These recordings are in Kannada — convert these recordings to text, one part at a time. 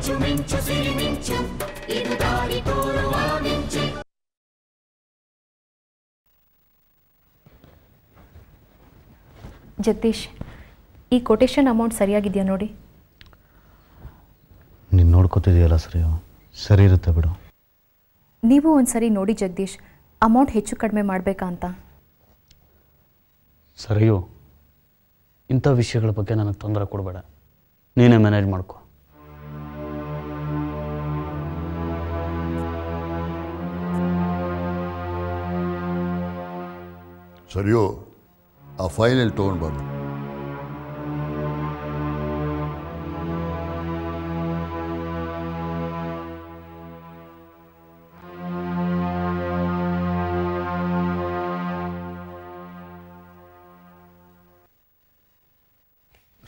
ಮಿಂಚು ಮಿಂಚು ಸಿರಿ ಮಿಂಚು ಇದು ದಾರಿ ತೋರುವ ಮಿಂಚು. ಜಗದೀಶ್, ಈ ಕೊಟೇಶನ್ ಅಮೌಂಟ್ ಸರಿಯಾಗಿದೆಯಾ ನೋಡಿ. ನೀನು ನೋಡ್ಕೋತಿದೆಯಲ್ಲ ಸರಿ ಇರುತ್ತೆ ಬಿಡು. ನೀವು ಒಂದ್ಸರಿ ನೋಡಿ ಜಗದೀಶ್, ಅಮೌಂಟ್ ಹೆಚ್ಚು ಕಡಿಮೆ ಮಾಡಬೇಕಾ ಅಂತ. ಸರಿಯೋ, ಇಂಥ ವಿಷಯಗಳ ಬಗ್ಗೆ ನನಗೆ ತೊಂದರೆ ಕೊಡಬೇಡ, ನೀನೇ ಮ್ಯಾನೇಜ್ ಮಾಡ್ಕೊ. ಸರಿಯೋ, ಆ ಫೈನಲ್ಲಿ ತೊಗೊಂಡ್ಬಾರ್ದು.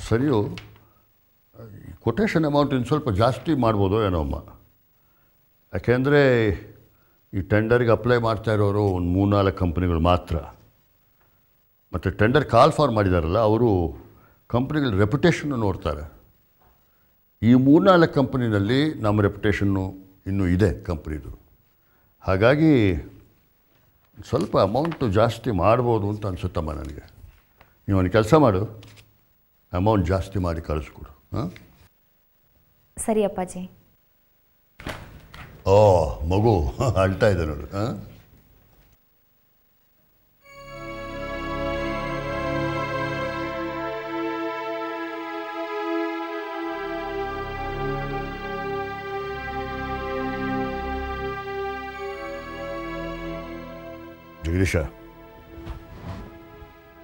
ಸರಿಯೋ, ಕೊಟೇಶನ್ ಅಮೌಂಟ್ ಇನ್ನು ಸ್ವಲ್ಪ ಜಾಸ್ತಿ ಮಾಡ್ಬೋದು ಏನೋ ಅಮ್ಮ. ಯಾಕೆಂದರೆ ಈ ಟೆಂಡರ್ಗೆ ಅಪ್ಲೈ ಮಾಡ್ತಾ ಇರೋರು ಒಂದು 3-4 ಕಂಪ್ನಿಗಳು ಮಾತ್ರ. ಮತ್ತು ಟೆಂಡರ್ ಕಾಲ್ ಫಾರ್ ಮಾಡಿದಾರಲ್ಲ, ಅವರು ಕಂಪ್ನಿಗಳ ರೆಪ್ಯುಟೇಷನ್ನು ನೋಡ್ತಾರೆ. ಈ 3-4 ಕಂಪ್ನಿನಲ್ಲಿ ನಮ್ಮ ರೆಪ್ಯುಟೇಷನ್ನು ಇನ್ನೂ ಇದೆ ಕಂಪ್ನಿದು. ಹಾಗಾಗಿ ಸ್ವಲ್ಪ ಅಮೌಂಟು ಜಾಸ್ತಿ ಮಾಡ್ಬೋದು ಅಂತ ಅನಿಸುತ್ತಮ್ಮ ನನಗೆ. ನೀವು ಒಂದು ಕೆಲಸ ಮಾಡು, ಅಮೌಂಟ್ ಜಾಸ್ತಿ ಮಾಡಿ ಕಳಿಸ್ಕೊಡು. ಹಾಂ, ಸರಿ ಅಪ್ಪಾಜಿ. ಓ ಮಗು ಅಳ್ತಾ ಇದೆ ನೋಡು. ಹಾಂ, ಜಗದೀಶ,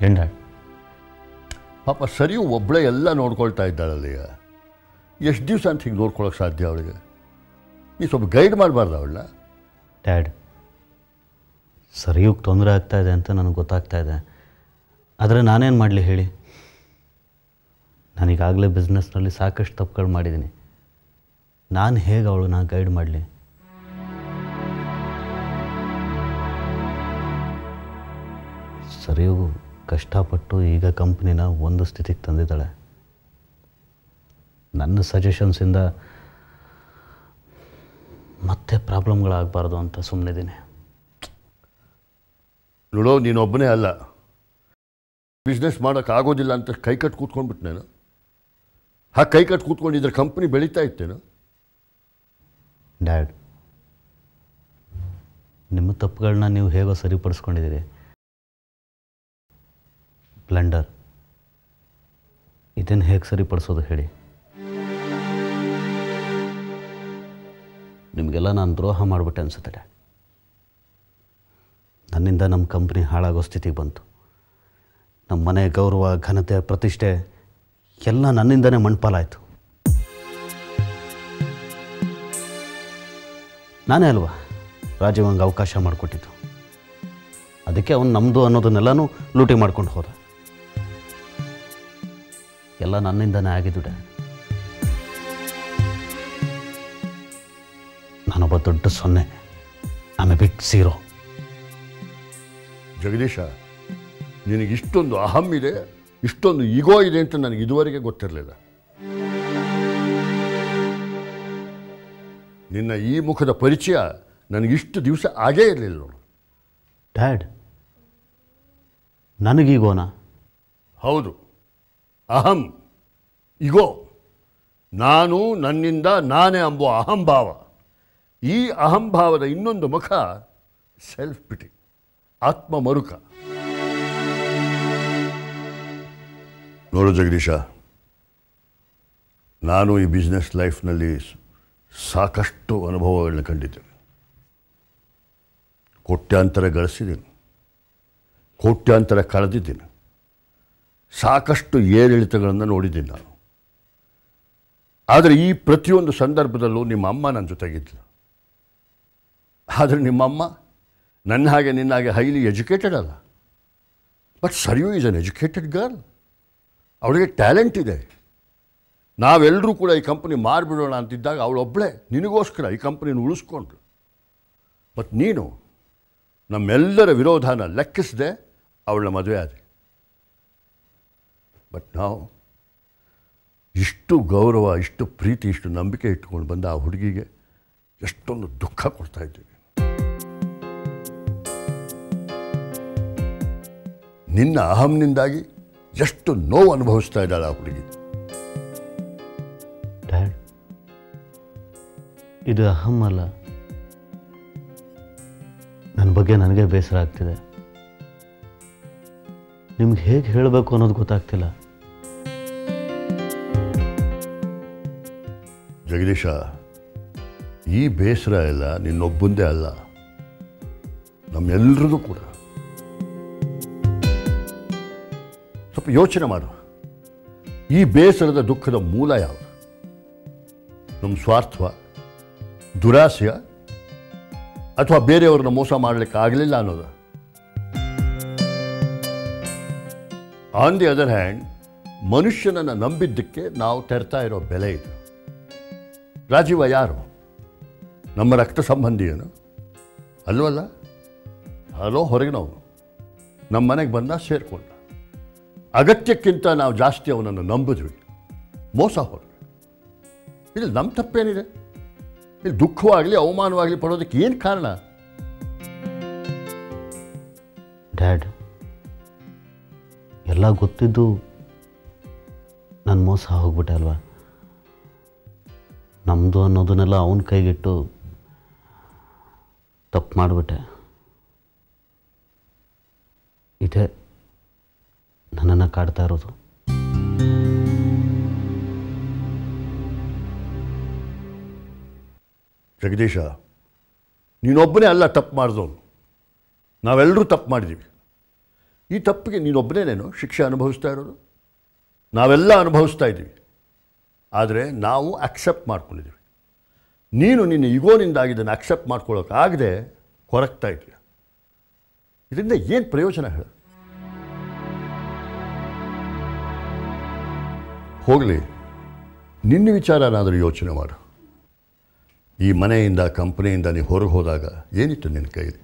ಏನ ಪಾಪ ಸರಿಯು ಒಬ್ಬಳೇ ಎಲ್ಲ ನೋಡ್ಕೊಳ್ತಾ ಇದ್ದಾಳಲ್ಲಯ್ಯ. ಎಷ್ಟು ದಿವಸ ಅಂತ ಹಿಂಗೆ ನೋಡ್ಕೊಳಕ್ಕೆ ಸಾಧ್ಯ ಅವಳಿಗೆ? ನೀ ಸ್ವಲ್ಪ ಗೈಡ್ ಮಾಡಬಾರ್ದು ಅವಳನ್ನ? ಡ್ಯಾಡ್, ಸರಿಯೋಗಿ ತೊಂದರೆ ಆಗ್ತಾಯಿದೆ ಅಂತ ನನಗೆ ಗೊತ್ತಾಗ್ತಾ ಇದೆ. ಆದರೆ ನಾನೇನು ಮಾಡಲಿ ಹೇಳಿ? ನಾನೀಗಾಗಲೇ ಬಿಸ್ನೆಸ್ನಲ್ಲಿ ಸಾಕಷ್ಟು ತಪ್ಪುಗಳು ಮಾಡಿದ್ದೀನಿ. ನಾನು ಹೇಗೆ ಅವಳನ್ನ ಗೈಡ್ ಮಾಡಲಿ? ಸರಿಯೂ ಕಷ್ಟಪಟ್ಟು ಈಗ ಕಂಪ್ನಿನ ಒಂದು ಸ್ಥಿತಿಗೆ ತಂದಿದ್ದಾಳೆ. ನನ್ನ ಸಜೆಷನ್ಸಿಂದ ಮತ್ತೆ ಪ್ರಾಬ್ಲಮ್ಗಳಾಗಬಾರ್ದು ಅಂತ ಸುಮ್ಮನಿದ್ದೀನಿ. ನೋಡೋ, ನೀನೊಬ್ಬನೇ ಅಲ್ಲ, ಬಿಸ್ನೆಸ್ ಮಾಡೋಕ್ಕಾಗೋದಿಲ್ಲ ಅಂತ ಕೈ ಕಟ್ಟು ಕೂತ್ಕೊಂಡ್ಬಿಟ್ನೇನು? ಹಾಗೆ ಕೈ ಕಟ್ಟು ಕೂತ್ಕೊಂಡಿದ್ರೆ ಕಂಪ್ನಿ ಬೆಳೀತಾ ಇತ್ತೇನು? ಡ್ಯಾಡ್, ನಿಮ್ಮ ತಪ್ಪುಗಳನ್ನ ನೀವು ಹೇಗೋ ಸರಿಪಡಿಸ್ಕೊಂಡಿದ್ದೀರಿ. ಬ್ಲೆಂಡರ್, ಇದನ್ನು ಹೇಗೆ ಸರಿಪಡಿಸೋದು ಹೇಳಿ? ನಿಮಗೆಲ್ಲ ನಾನು ದ್ರೋಹ ಮಾಡಿಬಿಟ್ಟೆ ಅನಿಸುತ್ತೆ ಡ್ಯಾಡ್. ನನ್ನಿಂದ ನಮ್ಮ ಕಂಪ್ನಿ ಹಾಳಾಗೋ ಸ್ಥಿತಿಗೆ ಬಂತು. ನಮ್ಮ ಮನೆ ಗೌರವ, ಘನತೆ, ಪ್ರತಿಷ್ಠೆ ಎಲ್ಲ ನನ್ನಿಂದನೇ ಮಣ್ಪಾಲಾಯಿತು. ನಾನೇ ಅಲ್ವಾ ರಾಜೀವಂಗೆ ಅವಕಾಶ ಮಾಡಿಕೊಟ್ಟಿದ್ದು. ಅದಕ್ಕೆ ಅವನು ನಮ್ಮದು ಅನ್ನೋದನ್ನೆಲ್ಲನೂ ಲೂಟಿ ಮಾಡ್ಕೊಂಡು ಹೋದ. ಎಲ್ಲ ನನ್ನಿಂದನೇ ಆಗಿದ್ದು ಡ್ಯಾಡ್. ನಾನೊಬ್ಬ ದೊಡ್ಡ 0. I am a big 0. Jagadish, ನಿನಗೆ ಇಷ್ಟೊಂದು ಅಹಂ ಇದೆ, ಇಷ್ಟೊಂದು ಈಗೋ ಇದೆ ಅಂತ ನನಗೆ ಇದುವರೆಗೆ ಗೊತ್ತಿರಲಿಲ್ಲ. ನಿನ್ನ ಈ ಮುಖದ ಪರಿಚಯ ನನಗಿಷ್ಟು ದಿವಸ ಆಗೇ ಇರಲಿಲ್ಲ ನೋಡು. ಡ್ಯಾಡ್, ನನಗೀಗೋನಾ? ಹೌದು, ಅಹಂ, ಈಗೋ, ನಾನು ನನ್ನಿಂದ ನಾನೇ ಎಂಬುವ ಅಹಂಭಾವ. ಈ ಅಹಂಭಾವದ ಇನ್ನೊಂದು ಮುಖ ಸೆಲ್ಫ್ ಪಿಟಿ, ಆತ್ಮ ಮರುಕ. ನೋಡು ಜಗದೀಶ, ನಾನು ಈ ಬಿಸ್ನೆಸ್ ಲೈಫ್ನಲ್ಲಿ ಸಾಕಷ್ಟು ಅನುಭವಗಳನ್ನ ಕಂಡಿದ್ದೇನೆ. ಕೋಟ್ಯಾಂತರ ಗಳಿಸಿದ್ದೀನಿ, ಕೋಟ್ಯಾಂತರ ಕಳೆದಿದ್ದೀನಿ, ಸಾಕಷ್ಟು ಏರಿಳಿತಗಳನ್ನು ನೋಡಿದ್ದೀನಿ ನಾನು. ಆದರೆ ಈ ಪ್ರತಿಯೊಂದು ಸಂದರ್ಭದಲ್ಲೂ ನಿಮ್ಮ ಅಮ್ಮ ನನ್ನ ಜೊತೆಗಿದ್ಲು. ಆದರೆ ನಿಮ್ಮಮ್ಮ ನನ್ನ ಹಾಗೆ ನಿನ್ನ ಹಾಗೆ ಹೈಲಿ ಎಜುಕೇಟೆಡ್ ಅಲ್ಲ. ಬಟ್ ಸರಿಯೂ ಈಸ್ ಅನ್ ಎಜುಕೇಟೆಡ್ ಗರ್ಲ್. ಅವಳಿಗೆ ಟ್ಯಾಲೆಂಟ್ ಇದೆ. ನಾವೆಲ್ಲರೂ ಕೂಡ ಈ ಕಂಪ್ನಿ ಮಾರಿಬಿಡೋಣ ಅಂತಿದ್ದಾಗ ಅವಳೊಬ್ಬಳೇ ನಿನಗೋಸ್ಕರ ಈ ಕಂಪ್ನಿನ ಉಳಿಸ್ಕೊಂಡ್ಳು. ಬಟ್ ನೀನು ನಮ್ಮೆಲ್ಲರ ವಿರೋಧನ ಲೆಕ್ಕಿಸದೆ ಅವಳನ್ನ ಮದುವೆ ಆದೆ. ಬಟ್ ಇಷ್ಟು ಗೌರವ, ಇಷ್ಟು ಪ್ರೀತಿ, ಇಷ್ಟು ನಂಬಿಕೆ ಇಟ್ಕೊಂಡು ಬಂದ ಆ ಹುಡುಗಿಗೆ ಎಷ್ಟೊಂದು ದುಃಖ ಕೊಡ್ತಾ ಇದ್ದೀವಿ. ನಿನ್ನ ಅಹಂನಿಂದಾಗಿ ಎಷ್ಟು ನೋವು ಅನುಭವಿಸ್ತಾ ಇದ್ದಾಳೆ ಆ ಹುಡುಗಿ. ಡ್ಯಾಡ್, ಇದು ಅಹಂ ಅಲ್ಲ. ನನ್ನ ಬಗ್ಗೆ ನನಗೆ ಬೇಸರ ಆಗ್ತಿದೆ. ನಿಮ್ಗೆ ಹೇಗೆ ಹೇಳಬೇಕು ಅನ್ನೋದು ಗೊತ್ತಾಗ್ತಿಲ್ಲ. ಜಗದೀಶ, ಈ ಬೇಸರ ಎಲ್ಲ ನಿನ್ನೊಬ್ಬಂದೇ ಅಲ್ಲ, ನಮ್ಮೆಲ್ಲರದು ಕೂಡ. ಸ್ವಲ್ಪ ಯೋಚನೆ ಮಾಡು. ಈ ಬೇಸರದ ದುಃಖದ ಮೂಲ ಯಾವುದು? ನಮ್ಮ ಸ್ವಾರ್ಥ, ದುರಾಸೆಯ, ಅಥವಾ ಬೇರೆಯವ್ರನ್ನ ಮೋಸ ಮಾಡಲಿಕ್ಕೆ ಆಗಲಿಲ್ಲ ಅನ್ನೋದು? ಆನ್ ದಿ ಅದರ್ ಹ್ಯಾಂಡ್, ಮನುಷ್ಯನನ್ನು ನಂಬಿದ್ದಕ್ಕೆ ನಾವು ತೆರ್ತಾ ಇರೋ ಬೆಲೆ ಇದು. ರಾಜೀವ ಯಾರು? ನಮ್ಮ ರಕ್ತ ಸಂಬಂಧಿಯೇನು? ಅಲ್ವಲ್ಲ. ಅಲ್ಲೋ ಹೊರಗಿನವನು. ನಮ್ಮ ಮನೆಗೆ ಬಂದ, ಸೇರಿಕೊಂಡ. ಅಗತ್ಯಕ್ಕಿಂತ ನಾವು ಜಾಸ್ತಿ ಅವನನ್ನು ನಂಬಿದ್ವಿ, ಮೋಸ ಹೋದ್ವಿ. ಇಲ್ಲಿ ನಮ್ಮ ತಪ್ಪೇನಿದೆ? ಇಲ್ಲಿ ದುಃಖವಾಗಲಿ ಅವಮಾನವಾಗಲಿ ಪಡೋದಕ್ಕೆ ಏನು ಕಾರಣ? ಡ್ಯಾಡ್, ಎಲ್ಲ ಗೊತ್ತಿದ್ದು ನಾನು ಮೋಸ ಹೋಗ್ಬಿಟ್ಟೆ ಅಲ್ವಾ. ನಮ್ಮದು ಅನ್ನೋದನ್ನೆಲ್ಲ ಅವನ ಕೈಗಿಟ್ಟು ತಪ್ಪು ಮಾಡಿಬಿಟ್ಟೆ. ಇದೇ ನನ್ನನ್ನು ಕಾಡ್ತಾ ಇರೋದು. ಜಗದೀಶ, ನೀನೊಬ್ಬನೇ ಅಲ್ಲ ತಪ್ಪು ಮಾಡಿದವನು. ನಾವೆಲ್ಲರೂ ತಪ್ಪು ಮಾಡಿದ್ದೀವಿ. ಈ ತಪ್ಪಿಗೆ ನೀನೊಬ್ಬನೇನೇನು ಶಿಕ್ಷೆ ಅನುಭವಿಸ್ತಾ ಇರೋದು? ನಾವೆಲ್ಲ ಅನುಭವಿಸ್ತಾ ಇದ್ದೀವಿ. ಆದರೆ ನಾವು ಅಕ್ಸೆಪ್ಟ್ ಮಾಡ್ಕೊಂಡಿದ್ದೀವಿ. ನೀನು ನಿನ್ನ ಇಗೋನಿಂದಾಗಿ ಇದನ್ನು ಅಕ್ಸೆಪ್ಟ್ ಮಾಡ್ಕೊಳ್ಳೋಕ್ಕಾಗದೆ ಕೊರಗ್ತಾ ಇದೆಯಾ. ಇದರಿಂದ ಏನು ಪ್ರಯೋಜನ ಹೇಳ? ಹೋಗಲಿ, ನಿನ್ನ ವಿಚಾರನಾದರೂ ಯೋಚನೆ ಮಾಡು. ಈ ಮನೆಯಿಂದ, ಕಂಪನಿಯಿಂದ ನೀವು ಹೊರಗೆ ಹೋದಾಗ ಏನಿತ್ತು ನಿನ್ನ ಕೈಲಿ?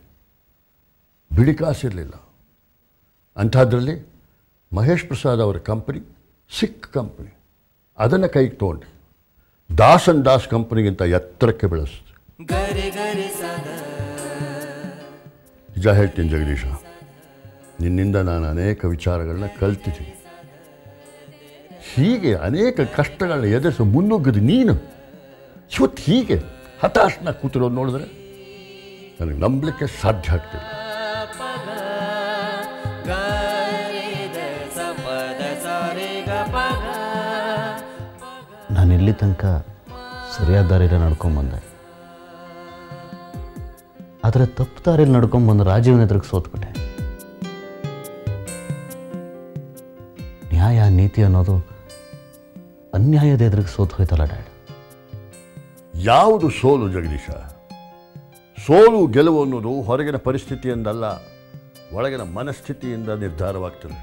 ಬಿಡಿ ಕಾಸಿರಲಿಲ್ಲ. ಅಂಥದ್ರಲ್ಲಿ ಮಹೇಶ್ ಪ್ರಸಾದ್ ಅವರ ಕಂಪನಿ ಸಿಕ್ ಕಂಪನಿ, ಅದನ್ನು ಕೈಗೆ ತೊಗೊಂಡು ದಾಸ್ ಅಂಡ್ ದಾಸ್ ಕಂಪನಿಗಿಂತ ಎತ್ತರಕ್ಕೆ ಬೆಳೆಸಿದೆ. ನಿಜ ಹೇಳ್ತೀನಿ ಜಗದೀಶ, ನಿನ್ನಿಂದ ನಾನು ಅನೇಕ ವಿಚಾರಗಳನ್ನ ಕಲ್ತಿದ್ದೀನಿ. ಹೀಗೆ ಅನೇಕ ಕಷ್ಟಗಳನ್ನ ಎದುರಿಸಿ ಮುನ್ನುಗ್ಗಿದ ನೀನು ಇವತ್ತು ಹೀಗೆ ಹತಾಶನ ಕೂತಿರೋದು ನೋಡಿದ್ರೆ ನನಗೆ ನಂಬಲಿಕ್ಕೆ ಸಾಧ್ಯ ಆಗ್ತಿಲ್ಲ. ನಾನು ಇಲ್ಲಿ ತನಕ ಸರಿಯಾದ ದಾರಿಯಲ್ಲಿ ನಡ್ಕೊಂಬಂದೆ. ಆದರೆ ತಪ್ಪು ದಾರಿಯಲ್ಲಿ ನಡ್ಕೊಂಬಂದು ರಾಜೀವನ ಎದುರಿಗೆ ಸೋತ್ಬಿಟ್ಟೆ. ನ್ಯಾಯ, ನೀತಿ ಅನ್ನೋದು ಅನ್ಯಾಯದ ಎದುರಿಗೆ ಸೋತು ಹೋಯ್ತಲ್ಲ ಡ್ಯಾಡ್. ಯಾವುದು ಸೋಲು ಜಗದೀಶ? ಸೋಲು ಗೆಲುವು ಅನ್ನೋದು ಹೊರಗಿನ ಪರಿಸ್ಥಿತಿಯಿಂದಲ್ಲ, ಒಳಗಿನ ಮನಸ್ಥಿತಿಯಿಂದ ನಿರ್ಧಾರವಾಗ್ತದೆ.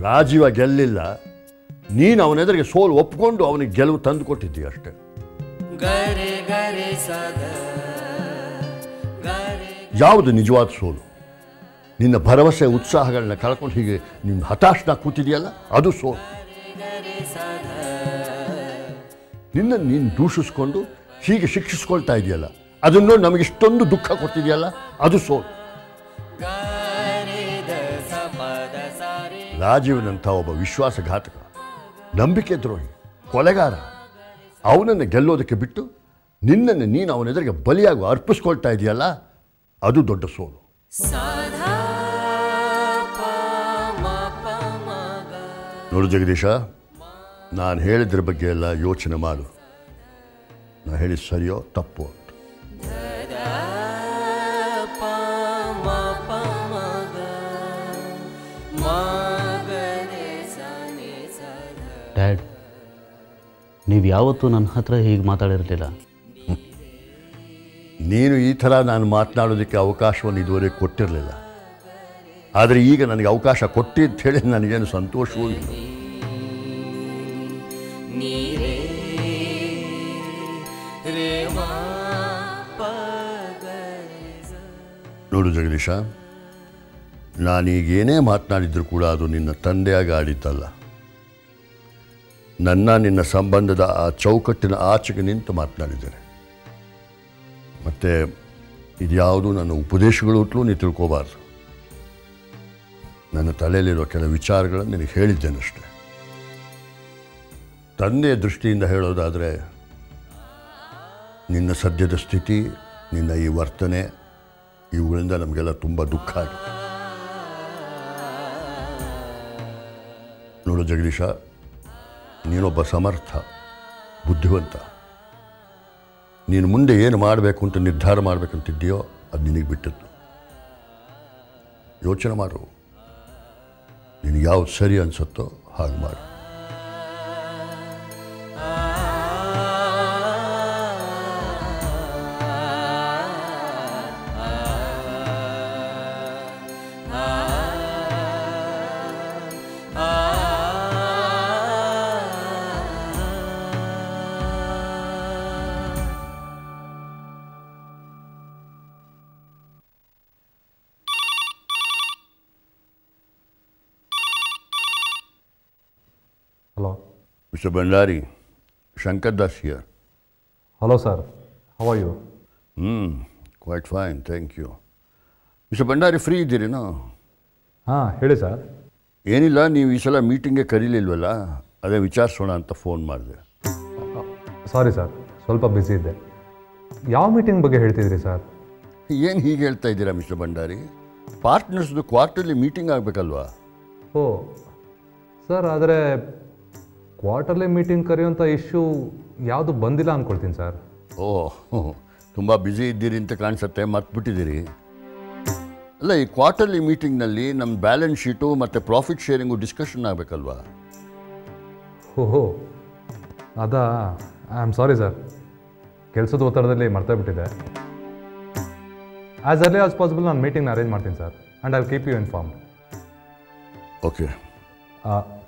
ರಾಜೀವ ಗೆಲ್ಲಿಲ್ಲ, ನೀನು ಅವನೆದುರಿಗೆ ಸೋಲು ಒಪ್ಪಿಕೊಂಡು ಅವನಿಗೆ ಗೆಲುವು ತಂದು ಕೊಟ್ಟಿದ್ದೀಯ ಅಷ್ಟೇ. ಯಾವುದು ನಿಜವಾದ ಸೋಲು? ನಿನ್ನ ಭರವಸೆ, ಉತ್ಸಾಹಗಳನ್ನ ಕಳ್ಕೊಂಡು ಹೀಗೆ ನಿನ್ನ ಹತಾಶನ ಕೂತಿದೆಯಲ್ಲ, ಅದು ಸೋಲು. ನಿನ್ನನ್ನು ನೀನು ದೂಷಿಸ್ಕೊಂಡು ಹೀಗೆ ಶಿಕ್ಷಿಸ್ಕೊಳ್ತಾ ಇದೆಯಲ್ಲ, ಅದನ್ನು ನಮಗಿಷ್ಟೊಂದು ದುಃಖ ಕೊಟ್ಟಿದೆಯಲ್ಲ, ಅದು ಸೋಲು. ರಾಜೀವನಂಥ ಒಬ್ಬ ವಿಶ್ವಾಸಘಾತಕ, ನಂಬಿಕೆ ದ್ರೋಹಿ, ಕೊಲೆಗಾರ, ಅವನನ್ನು ಗೆಲ್ಲೋದಕ್ಕೆ ಬಿಟ್ಟು ನಿನ್ನನ್ನು ನೀನು ಅವನೆದುರಿಗೆ ಬಲಿಯಾಗಿ ಅರ್ಪಿಸ್ಕೊಳ್ತಾ ಇದೆಯಲ್ಲ, ಅದು ದೊಡ್ಡ ಸೋಲು. ನೋಡು ಜಗದೀಶ, ನಾನು ಹೇಳಿದ್ರ ಬಗ್ಗೆ ಎಲ್ಲ ಯೋಚನೆ ಮಾಡು. ನಾನು ಹೇಳಿದ ಸರಿಯೋ ತಪ್ಪು ಅಂತ. ಡ್ಯಾಡ್, ನೀವು ಯಾವತ್ತೂ ನನ್ನ ಹತ್ರ ಹೀಗೆ ಮಾತಾಡಿರಲಿಲ್ಲ. ನೀನು ಈ ಥರ ನಾನು ಮಾತನಾಡೋದಕ್ಕೆ ಅವಕಾಶವನ್ನು ಇದುವರೆಗೆ ಕೊಟ್ಟಿರಲಿಲ್ಲ. ಆದರೆ ಈಗ ನನಗೆ ಅವಕಾಶ ಕೊಟ್ಟಿ ಅಂತ ಹೇಳಿ ನನಗೇನು ಸಂತೋಷವೂ ಇಲ್ಲ. ನೋಡು ಜಗದೀಶ, ನಾನೀಗೇನೇ ಮಾತನಾಡಿದ್ರು ಕೂಡ ಅದು ನಿನ್ನ ತಂದೆಯಾಗಿ ಆಡಿದ್ದಲ್ಲ. ನಿನ್ನ ಸಂಬಂಧದ ಆ ಚೌಕಟ್ಟಿನ ಆಚೆಗೆ ನಿಂತು ಮಾತನಾಡಿದ್ದೇನೆ. ಮತ್ತು ಇದ್ಯಾವುದು ನನ್ನ ಉಪದೇಶಗಳು ಅಂತಲೂ ನೀನು ತಿಳ್ಕೋಬಾರ್ದು. ನನ್ನ ತಲೆಯಲ್ಲಿರೋ ಕೆಲವು ವಿಚಾರಗಳನ್ನು ನಿನಗೆ ಹೇಳಿದ್ದೇನಷ್ಟೆ. ತಂದೆಯ ದೃಷ್ಟಿಯಿಂದ ಹೇಳೋದಾದರೆ ನಿನ್ನ ಸದ್ಯದ ಸ್ಥಿತಿ, ನಿನ್ನ ಈ ವರ್ತನೆ, ಇವುಗಳಿಂದ ನಮಗೆಲ್ಲ ತುಂಬ ದುಃಖ ಆಗಿದೆ. ನೋಡು ಜಗದೀಶ, ನೀನೊಬ್ಬ ಸಮರ್ಥ, ಬುದ್ಧಿವಂತ. ನೀನು ಮುಂದೆ ಏನು ಮಾಡಬೇಕು ಅಂತ ನಿರ್ಧಾರ ಮಾಡಬೇಕಂತಿದ್ದೀಯೋ ಅದು ನಿನಗೆ ಬಿಟ್ಟದ್ದು. ಯೋಚನೆ ಮಾಡು, ನಿನಗೆ ಯಾವ್ದು ಸರಿ ಅನಿಸುತ್ತೋ ಹಾಗೆ ಮಾಡು. Hello. Mr. Bhandari, Shankar Das here. Hello, sir. How are you? Quite fine, thank you. Mr. Bhandari, free ಇದ್ದೀರೇನೋ? ಹಾಂ, ಹೇಳಿ ಸರ್. ಏನಿಲ್ಲ, ನೀವು ಈ ಸಲ ಮೀಟಿಂಗ್ಗೆ ಕರೀಲಿಲ್ವಲ್ಲ, ಅದೇ ವಿಚಾರಿಸೋಣ ಅಂತ ಫೋನ್ ಮಾಡಿದೆ. ಸಾರಿ ಸರ್, ಸ್ವಲ್ಪ ಬ್ಯುಸಿ ಇದ್ದೆ. ಯಾವ ಮೀಟಿಂಗ್ ಬಗ್ಗೆ ಹೇಳ್ತಿದ್ರಿ ಸರ್? ಏನು ಹೀಗೆ ಹೇಳ್ತಾ ಇದ್ದೀರಾ ಮಿಸ್ಟರ್ ಭಂಡಾರಿ? ಪಾರ್ಟ್ನರ್ಸ್ದು ಕ್ವಾರ್ಟರ್ಲಿ ಮೀಟಿಂಗ್ ಆಗಬೇಕಲ್ವಾ? ಓ ಸರ್, ಆದರೆ ಕ್ವಾರ್ಟರ್ಲಿ ಮೀಟಿಂಗ್ ಕರೆಯುವಂಥ ಇಶ್ಯೂ ಯಾವುದು ಬಂದಿಲ್ಲ ಅಂದ್ಕೊಳ್ತೀನಿ ಸರ್. ತುಂಬ ಬ್ಯುಸಿ ಇದ್ದೀರಿ ಅಂತ ಕಾಣಿಸುತ್ತೆ, ಮರ್ತ್ಬಿಟ್ಟಿದ್ದೀರಿ. ಅಲ್ಲ, ಈ ಕ್ವಾರ್ಟರ್ಲಿ ಮೀಟಿಂಗ್ನಲ್ಲಿ ನಮ್ಮ ಬ್ಯಾಲೆನ್ಸ್ ಶೀಟು ಮತ್ತು ಪ್ರಾಫಿಟ್ ಶೇರಿಂಗು ಡಿಸ್ಕಷನ್ ಆಗಬೇಕಲ್ವಾ? ಓಹೋ, ಅದಾ? ಐ ಆಮ್ ಸಾರಿ ಸರ್, ಕೆಲಸದ ಒತ್ತಡದಲ್ಲಿ ಮರ್ತೇ ಬಿಟ್ಟಿದೆ. ಆ್ಯಸ್ ಅರ್ಲಿ ಆಸ್ ಪಾಸಿಬಲ್ ನಾನು ಮೀಟಿಂಗ್ನ ಅರೇಂಜ್ ಮಾಡ್ತೀನಿ sir, and I will keep you informed. Okay,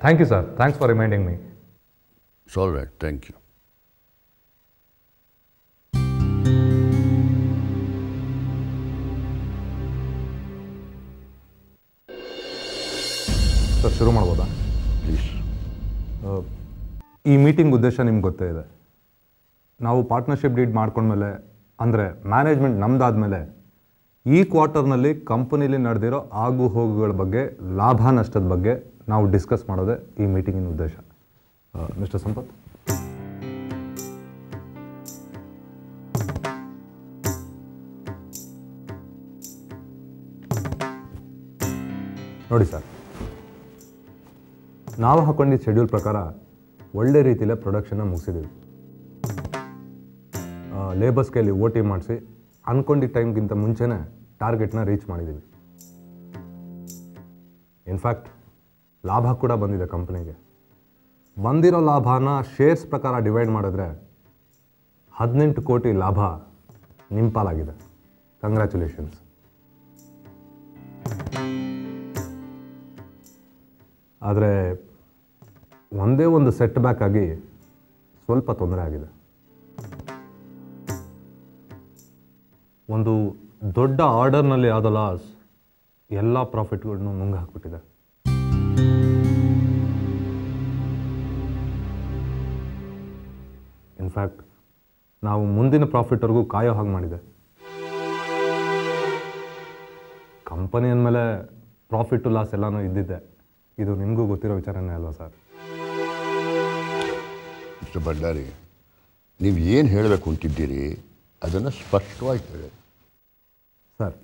thank you sir, thanks for reminding me. It's all right, thank you. Sir, ಶುರು ಮಾಡ್ಬೋದಾ? ಪ್ಲೀಸ್. ಈ ಮೀಟಿಂಗ್ ಉದ್ದೇಶ ನಿಮ್ಗೆ ಗೊತ್ತೇ ಇದೆ. ನಾವು ಪಾರ್ಟ್ನರ್ಶಿಪ್ ಡೀಡ್ ಮಾಡ್ಕೊಂಡ್ಮೇಲೆ, ಅಂದರೆ ಮ್ಯಾನೇಜ್ಮೆಂಟ್ ನಮ್ದಾದ್ಮೇಲೆ, ಈ ಕ್ವಾರ್ಟರ್ನಲ್ಲಿ ಕಂಪನಿಲಿ ನಡೆದಿರೋ ಆಗು ಹೋಗುಗಳ ಬಗ್ಗೆ, ಲಾಭ ನಷ್ಟದ ಬಗ್ಗೆ ನಾವು ಡಿಸ್ಕಸ್ ಮಾಡೋದೇ ಈ ಮೀಟಿಂಗಿನ ಉದ್ದೇಶ. ಮಿಸ್ಟರ್ ಸಂಪತ್, ನೋಡಿ ಸರ್, ನಾವು ಹಾಕೊಂಡಿದ್ದ ಶೆಡ್ಯೂಲ್ ಪ್ರಕಾರ ಒಳ್ಳೆ ರೀತಿಯಲ್ಲೇ ಪ್ರೊಡಕ್ಷನ್ನ ಮುಗಿಸಿದ್ದೀವಿ. ಲೇಬರ್ಸ್ ಕೈಲಿ ಓ ಟಿ ಮಾಡಿಸಿ ಅಂದ್ಕೊಂಡಿದ್ದ ಟೈಮ್ಗಿಂತ ಮುಂಚೆನೇ ಟಾರ್ಗೆಟ್ನ ರೀಚ್ ಮಾಡಿದ್ದೀವಿ. ಇನ್ಫ್ಯಾಕ್ಟ್ ಲಾಭ ಕೂಡ ಬಂದಿದೆ ಕಂಪ್ನಿಗೆ. ಬಂದಿರೋ ಲಾಭನ ಶೇರ್ಸ್ ಪ್ರಕಾರ ಡಿವೈಡ್ ಮಾಡಿದ್ರೆ 18 ಕೋಟಿ ಲಾಭ ನಿಮ್ಮ ಪಾಲಾಗಿದೆ. ಕಂಗ್ರ್ಯಾಚುಲೇಷನ್ಸ್. ಆದರೆ ಒಂದೇ ಒಂದು ಸೆಟ್ ಬ್ಯಾಕ್ ಆಗಿ ಸ್ವಲ್ಪ ತೊಂದರೆ ಆಗಿದೆ. ಒಂದು ದೊಡ್ಡ ಆರ್ಡರ್ನಲ್ಲಿ ಆದ ಲಾಸ್ ಎಲ್ಲ ಪ್ರಾಫಿಟ್ಗಳನ್ನು ನುಂಗು ಹಾಕ್ಬಿಟ್ಟಿದೆ. ಇನ್ಫ್ಯಾಕ್ಟ್ ನಾವು ಮುಂದಿನ ಪ್ರಾಫಿಟ್ವರೆಗೂ ಕಾಯೋ ಹಾಗೆ ಮಾಡಿದೆ. ಕಂಪನಿ ಅಂದಮೇಲೆ ಪ್ರಾಫಿಟ್ಟು ಲಾಸ್ ಎಲ್ಲನೂ ಇದ್ದಿದ್ದೆ. ಇದು ನಿಮಗೂ ಗೊತ್ತಿರೋ ವಿಚಾರನೇ ಅಲ್ವಾ ಸರ್? ಮಿಸ್ಟರ್ ಭಂಡಾರಿ, ನೀವು ಏನು ಹೇಳಬೇಕು ಅಂತಿದ್ದೀರಿ ಅದನ್ನು ಸ್ಪಷ್ಟವಾಗಿ ಹೇಳಿ. ಸರ್,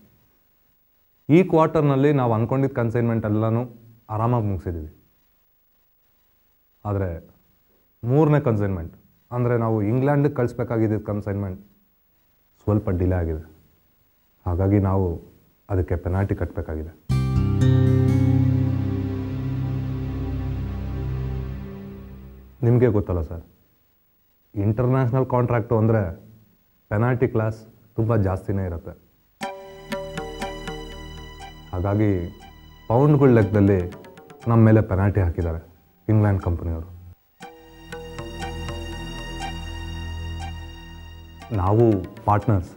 ಈ ಕ್ವಾರ್ಟರ್ನಲ್ಲಿ ನಾವು ಅಂದ್ಕೊಂಡಿದ್ದ ಕನ್ಸೈನ್ಮೆಂಟ್ ಎಲ್ಲನೂ ಆರಾಮಾಗಿ ಮುಗಿಸಿದ್ದೀವಿ. ಆದರೆ 3ನೇ ಕನ್ಸೈನ್ಮೆಂಟ್, ಅಂದರೆ ನಾವು ಇಂಗ್ಲೆಂಡಿಗೆ ಕಳಿಸ್ಬೇಕಾಗಿದ್ದ ಕನ್ಸೈನ್ಮೆಂಟ್ ಸ್ವಲ್ಪ ಡಿಲೇ ಆಗಿದೆ. ಹಾಗಾಗಿ ನಾವು ಅದಕ್ಕೆ ಪೆನಾಲ್ಟಿ ಕಟ್ಟಬೇಕಾಗಿದೆ. ನಿಮಗೆ ಗೊತ್ತಲ್ಲ ಸರ್, ಇಂಟರ್ನ್ಯಾಷನಲ್ ಕಾಂಟ್ರಾಕ್ಟು ಅಂದರೆ ಪೆನಾಲ್ಟಿ ಕ್ಲಾಸ್ ತುಂಬ ಜಾಸ್ತಿನೇ ಇರುತ್ತೆ. ಹಾಗಾಗಿ ಪೌಂಡ್ಗಳ ಲೆಕ್ಕದಲ್ಲಿ ನಮ್ಮ ಮೇಲೆ ಪೆನಾಲ್ಟಿ ಹಾಕಿದ್ದಾರೆ ಇಂಗ್ಲೆಂಡ್ ಕಂಪನಿಯವರು. ನಾವು ಪಾರ್ಟ್ನರ್ಸ್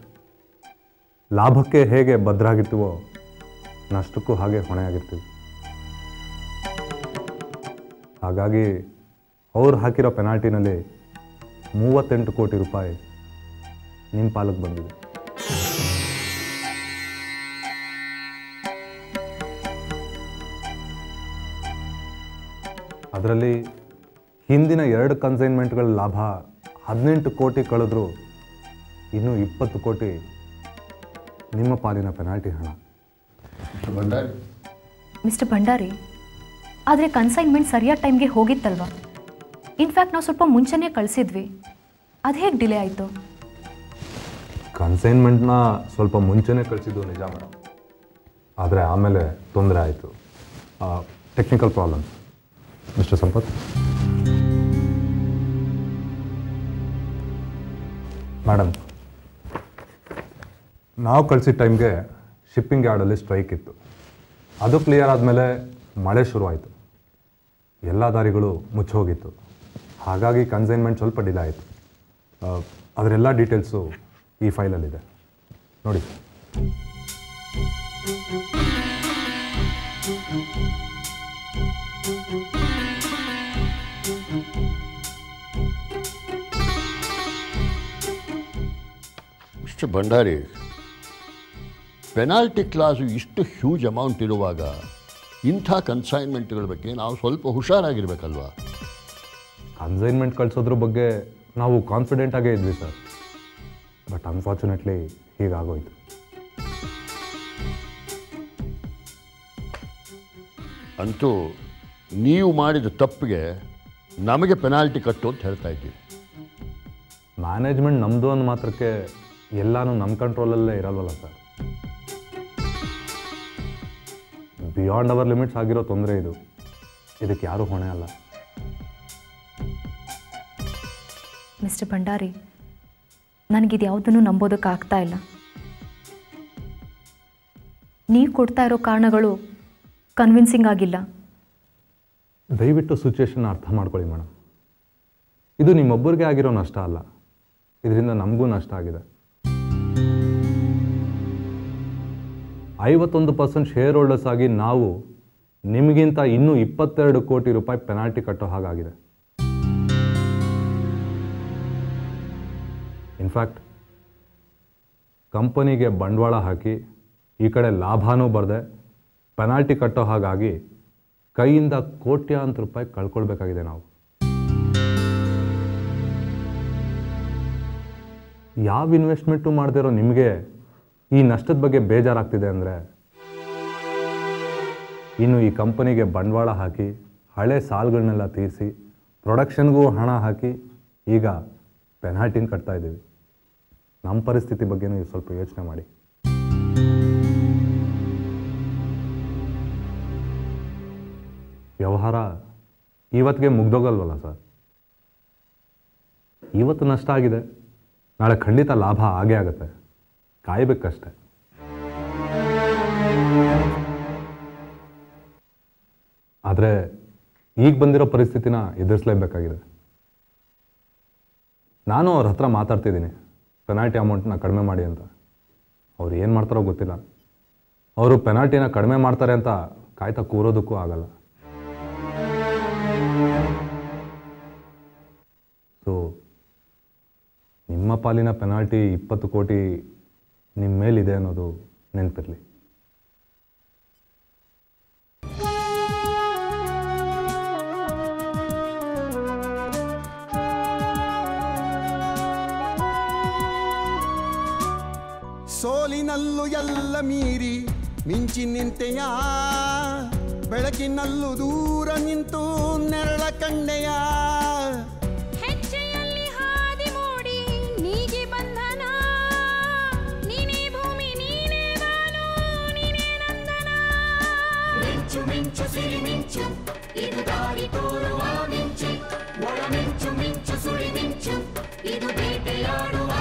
ಲಾಭಕ್ಕೆ ಹೇಗೆ ಭದ್ರಾಗಿರ್ತೀವೋ ನಷ್ಟಕ್ಕೂ ಹಾಗೆ ಹೊಣೆಯಾಗಿರ್ತೀವಿ. ಹಾಗಾಗಿ ಅವ್ರು ಹಾಕಿರೋ ಪೆನಾಲ್ಟಿನಲ್ಲಿ 38 ಕೋಟಿ ರೂಪಾಯಿ ನಿಮ್ಮ ಪಾಲಕ್ಕೆ ಬಂದಿದೆ. ಅದರಲ್ಲಿ ಹಿಂದಿನ 2 ಕನ್ಸೈನ್ಮೆಂಟ್ಗಳ ಲಾಭ 18 ಕೋಟಿ ಕಳೆದ್ರು ಇನ್ನೂ 20 ಕೋಟಿ ನಿಮ್ಮ ಪಾಲಿನ ಪೆನಾಲ್ಟಿ ಹಣ. ಮಿಸ್ಟರ್ ಭಂಡಾರಿ, ಆದರೆ ಕನ್ಸೈನ್ಮೆಂಟ್ ಸರಿಯಾದ ಟೈಮ್ಗೆ ಹೋಗಿತ್ತಲ್ವ? ಇನ್ಫ್ಯಾಕ್ಟ್ ನಾವು ಸ್ವಲ್ಪ ಮುಂಚೆನೇ ಕಳಿಸಿದ್ವಿ. ಅದು ಹೇಗೆ ಡಿಲೇ ಆಯಿತು? ಕನ್ಸೈನ್ಮೆಂಟ್ನ ಸ್ವಲ್ಪ ಮುಂಚೆನೇ ಕಳಿಸಿದ್ದು ನಿಜ ಮೇಡಮ್, ಆದರೆ ಆಮೇಲೆ ತೊಂದರೆ ಆಯಿತು. Technical problems. Mister Sampath, madam, ನಾವು ಕಳಿಸಿದ ಟೈಮ್ಗೆ ಶಿಪ್ಪಿಂಗ್ ಯಾರ್ಡಲ್ಲಿ ಸ್ಟ್ರೈಕ್ ಇತ್ತು. ಅದು ಕ್ಲಿಯರ್ ಆದಮೇಲೆ ಮಳೆ ಶುರುವಾಯಿತು. ಎಲ್ಲ ದಾರಿಗಳು ಮುಚ್ಚೋಗಿತ್ತು. ಹಾಗಾಗಿ ಕನ್ಸೈನ್ಮೆಂಟ್ ಸ್ವಲ್ಪ ಡಿಲೇ ಆಯಿತು. ಅದರೆಲ್ಲ ಡೀಟೇಲ್ಸು ಈ ಫೈಲಲ್ಲಿದೆ ನೋಡಿ. ಮಿಸ್ಟರ್ ಭಂಡಾರಿ, ಪೆನಾಲ್ಟಿ ಕ್ಲಾಸು ಇಷ್ಟು ಹ್ಯೂಜ್ ಅಮೌಂಟ್ ಇರುವಾಗ ಇಂಥ ಕನ್ಸೈನ್ಮೆಂಟ್ಗಳ ಬಗ್ಗೆ ನಾವು ಸ್ವಲ್ಪ ಹುಷಾರಾಗಿರ್ಬೇಕಲ್ವಾ? ಕನ್ಸೈನ್ಮೆಂಟ್ ಕಳಿಸೋದ್ರ ಬಗ್ಗೆ ನಾವು ಕಾನ್ಫಿಡೆಂಟಾಗೇ ಇದ್ವಿ ಸರ್, ಬಟ್ ಅನ್ಫಾರ್ಚುನೇಟ್ಲಿ ಹೀಗಾಗೋಯ್ತು. ಅಂತೂ ನೀವು ಮಾಡಿದ ತಪ್ಪಿಗೆ ನಮಗೆ ಪೆನಾಲ್ಟಿ ಕಟ್ಟು ಅಂತ ಹೇಳ್ತಾ ಇದ್ದೀವಿ. ಮ್ಯಾನೇಜ್ಮೆಂಟ್ ನಮ್ಮದು ಅಂದ ಮಾತ್ರಕ್ಕೆ ಎಲ್ಲನೂ ನಮ್ಮ ಕಂಟ್ರೋಲಲ್ಲೇ ಇರಲ್ವಲ್ಲ ಸರ್. ಬಿಯಾಂಡ್ ಅವರ್ ಲಿಮಿಟ್ಸ್ ಆಗಿರೋ ತೊಂದರೆ ಇದು. ಇದಕ್ಕೆ ಯಾರೂ ಹೊಣೆ ಅಲ್ಲ. ಮಿಸ್ಟರ್ ಭಂಡಾರಿ, ನನಗಿದು ಯಾವುದನ್ನು ನಂಬೋದಕ್ಕಾಗ್ತಾ ಇಲ್ಲ. ನೀವು ಕೊಡ್ತಾ ಇರೋ ಕಾರಣಗಳು ಕನ್ವಿನ್ಸಿಂಗ್ ಆಗಿಲ್ಲ. ದಯವಿಟ್ಟು ಸಿಚುವೇಶನ್ ಅರ್ಥ ಮಾಡ್ಕೊಳ್ಳಿ ಮೇಡಮ್. ಇದು ನಿಮ್ಮೊಬ್ಬರಿಗೆ ಆಗಿರೋ ನಷ್ಟ ಅಲ್ಲ, ಇದರಿಂದ ನಮಗೂ ನಷ್ಟ ಆಗಿದೆ. 51% ಶೇರ್ ಹೋಲ್ಡರ್ಸ್ ಆಗಿ ನಾವು ನಿಮಗಿಂತ ಇನ್ನೂ 22 ಕೋಟಿ ರೂಪಾಯಿ ಪೆನಾಲ್ಟಿ ಕಟ್ಟೋ ಹಾಗಾಗಿದೆ. ಇನ್ಫ್ಯಾಕ್ಟ್ ಕಂಪನಿಗೆ ಬಂಡವಾಳ ಹಾಕಿ ಈ ಕಡೆ ಲಾಭನೂ ಬರದೆ ಪೆನಾಲ್ಟಿ ಕಟ್ಟೋ ಹಾಗಾಗಿ ಕೈಯಿಂದ ಕೋಟ್ಯಾಂತರ ರೂಪಾಯಿ ಕಳ್ಕೊಳ್ಬೇಕಾಗಿದೆ ನಾವು. ಯಾವ ಇನ್ವೆಸ್ಟ್ಮೆಂಟು ಮಾಡದಿರೋ ನಿಮಗೆ ಈ ನಷ್ಟದ ಬಗ್ಗೆ ಬೇಜಾರಾಗ್ತಿದೆ ಅಂದರೆ, ಇನ್ನು ಈ ಕಂಪನಿಗೆ ಬಂಡವಾಳ ಹಾಕಿ ಹಳೆ ಸಾಲಗಳನ್ನೆಲ್ಲ ತೀರಿಸಿ ಪ್ರೊಡಕ್ಷನ್ಗೂ ಹಣ ಹಾಕಿ ಈಗ ಪೆನಾಲ್ಟಿನ ಕಟ್ತಾ ಇದ್ದೀವಿ. ನಮ್ಮ ಪರಿಸ್ಥಿತಿ ಬಗ್ಗೆ ನೀವು ಸ್ವಲ್ಪ ಯೋಚನೆ ಮಾಡಿ. ವ್ಯವಹಾರ ಇವತ್ತಿಗೆ ಮುಗ್ದೋಗಲ್ವಲ್ಲ ಸರ್. ಇವತ್ತು ನಷ್ಟ ಆಗಿದೆ, ನಾಳೆ ಖಂಡಿತ ಲಾಭ ಆಗೇ ಆಗುತ್ತೆ. ಕಾಯಬೇಕಷ್ಟೆ. ಆದರೆ ಈಗ ಬಂದಿರೋ ಪರಿಸ್ಥಿತಿನ ಎದುರಿಸಲೇಬೇಕಾಗಿದೆ. ನಾನು ಅವ್ರ ಹತ್ರ ಮಾತಾಡ್ತಿದ್ದೀನಿ, ಪೆನಾಲ್ಟಿ ಅಮೌಂಟ್ನ ಕಡಿಮೆ ಮಾಡಿ ಅಂತ. ಅವ್ರು ಏನು ಮಾಡ್ತಾರೋ ಗೊತ್ತಿಲ್ಲ. ಅವರು ಪೆನಾಲ್ಟಿನ ಕಡಿಮೆ ಮಾಡ್ತಾರೆ ಅಂತ ಕಾಯ್ತಾ ಕೂರೋದಕ್ಕೂ ಆಗಲ್ಲ. ಸೊ ನಿಮ್ಮ ಪಾಲಿನ ಪೆನಾಲ್ಟಿ 20 ಕೋಟಿ ನಿಮ್ಮ ಮೇಲಿದೆ ಅನ್ನೋದು ನೆನಪಿರಲಿ. ಸೋಲಿನಲ್ಲೂ ಎಲ್ಲ ಮೀರಿ ಮಿಂಚಿ ನಿಂತೆಯ, ಬೆಳಕಿನಲ್ಲೂ ದೂರ ನಿಂತು ನೆರಳ ಕಂಡೆಯ. ಹೆಜ್ಜೆಯಲ್ಲಿ ಹಾದಿ ಮೂಡಿ ನೀಗಿ ಬಂಧನ, ನೀನೇ ಭೂಮಿ ನೀನೇ ಬಾನು ನೀನೇ ನಂದನ. ಮಿಂಚು ಮಿಂಚು ಸಿರಿ ಮಿಂಚು, ಇದು ದಾರಿ ತೋರುವ ಮಿಂಚು. ಒಳ ಮಿಂಚು ಮಿಂಚು ಸುಳಿ ಮಿಂಚು, ಇದು ಬೇಟೆಯಾಡುವ